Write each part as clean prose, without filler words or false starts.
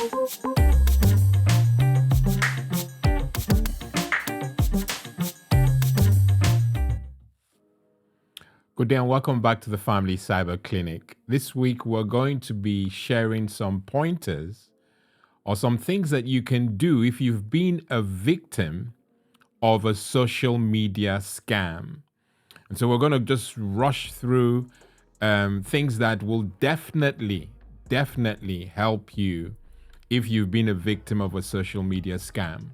Good day and welcome back to the Family Cyber Clinic. This week we're going to be sharing some pointers or some things that you can do if you've been a victim of a social media scam. And so we're going to just rush through things that will definitely help you if you've been a victim of a social media scam.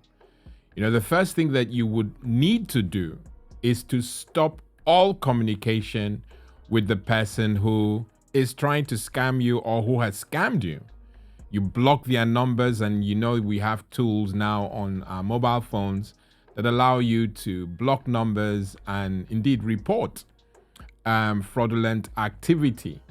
You know, the first thing that you would need to do is to stop all communication with the person who is trying to scam you or who has scammed you. You block their numbers, and you know we have tools now on our mobile phones that allow you to block numbers and indeed report fraudulent activity.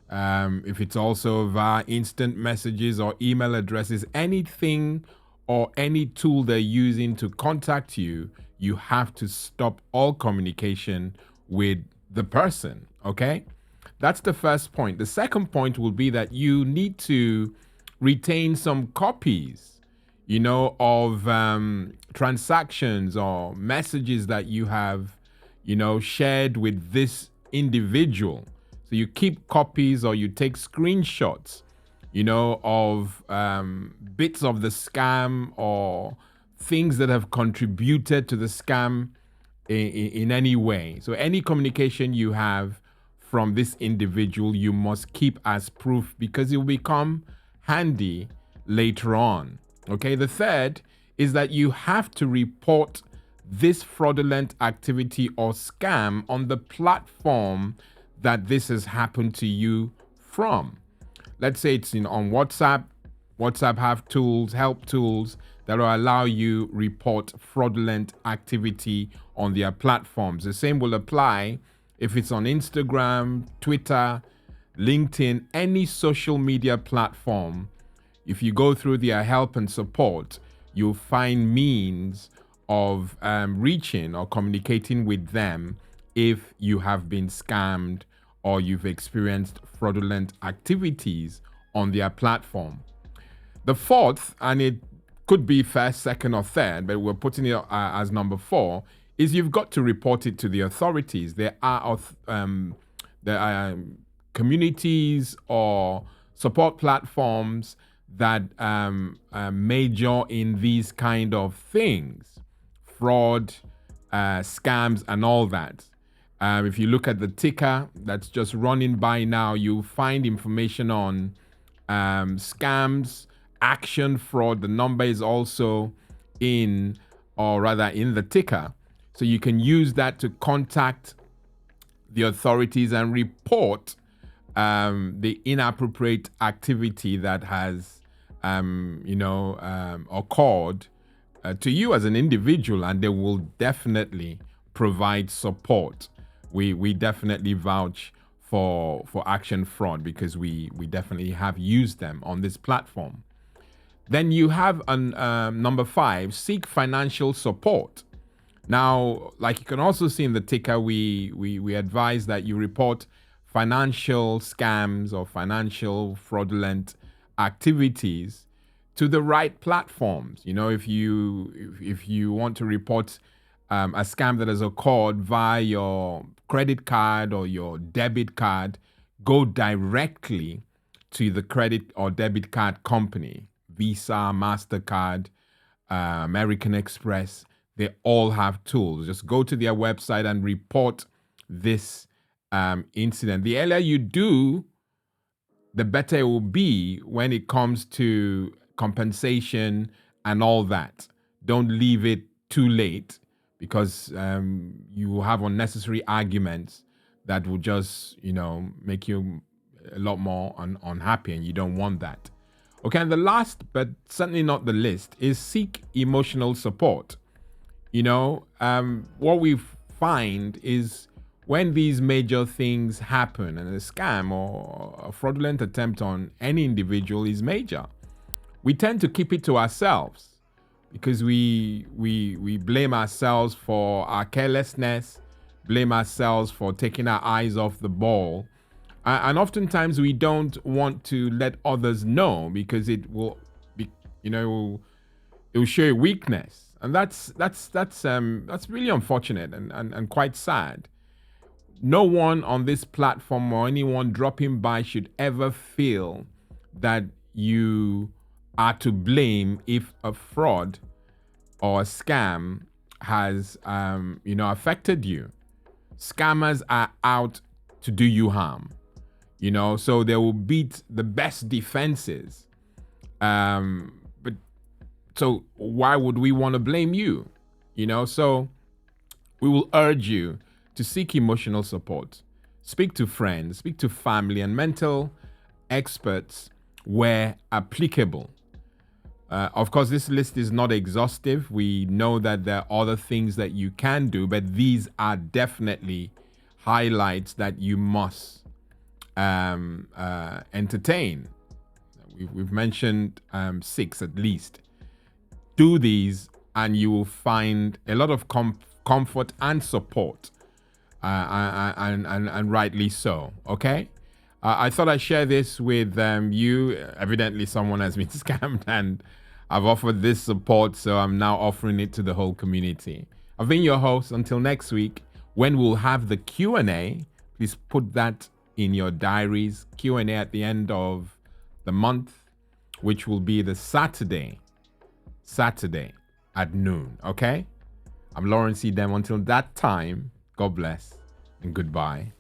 If it's also via instant messages or email addresses, anything or any tool they're using to contact you, you have to stop all communication with the person, okay? That's the first point. The second point will be that you need to retain some copies, you know, of transactions or messages that you have, you know, shared with this individual. So you keep copies or you take screenshots, you know, of bits of the scam or things that have contributed to the scam in any way. So any communication you have from this individual, you must keep as proof because it will become handy later on. Okay, the third is that you have to report this fraudulent activity or scam on the platform that this has happened to you from. Let's say it's on WhatsApp. WhatsApp have tools, help tools that will allow you report fraudulent activity on their platforms. The same will apply if it's on Instagram, Twitter, LinkedIn, any social media platform. If you go through their help and support, you'll find means of reaching or communicating with them if you have been scammed or you've experienced fraudulent activities on their platform. The fourth, and it could be first, second, or third, but we're putting it as number 4, is you've got to report it to the authorities. There are communities or support platforms that major in these kind of things, fraud, scams, and all that. If you look at the ticker that's just running by now, you'll find information on scams, action, fraud. The number is also in the ticker. So you can use that to contact the authorities and report the inappropriate activity that has, occurred to you as an individual, and they will definitely provide support. We definitely vouch for Action Fraud because we definitely have used them on this platform. Then you have number 5, seek financial support. Now, like you can also see in the ticker, we advise that you report financial scams or financial fraudulent activities to the right platforms. You know, if you want to report a scam that has occurred via your credit card or your debit card, go directly to the credit or debit card company. Visa, MasterCard, American Express, they all have tools. Just go to their website and report this incident. The earlier you do, the better it will be when it comes to compensation and all that. Don't leave it too late because you will have unnecessary arguments that will just, make you a lot more unhappy, and you don't want that. Okay, and the last, but certainly not the least, is seek emotional support. What we find is when these major things happen and a scam or a fraudulent attempt on any individual is major, we tend to keep it to ourselves because we blame ourselves for our carelessness, blame ourselves for taking our eyes off the ball. And oftentimes we don't want to let others know because it will it will show a weakness, and that's really unfortunate and quite sad. No one on this platform or anyone dropping by should ever feel that you are to blame if a fraud or a scam has affected you. Scammers are out to do you harm, so they will beat the best defenses. But so why would we want to blame you? So we will urge you to seek emotional support. Speak to friends, speak to family and mental experts where applicable. Of course, this list is not exhaustive. We know that there are other things that you can do, but these are definitely highlights that you must entertain. We've mentioned 6 at least. Do these and you will find a lot of comfort and support, and rightly so. Okay. I thought I'd share this with you. Evidently, someone has been scammed, and I've offered this support, so I'm now offering it to the whole community. I've been your host. Until next week, when we'll have the Q&A. Please put that in your diaries. Q&A at the end of the month, which will be the Saturday at noon. Okay? I'm Lawrence Edem. Until that time, God bless and goodbye.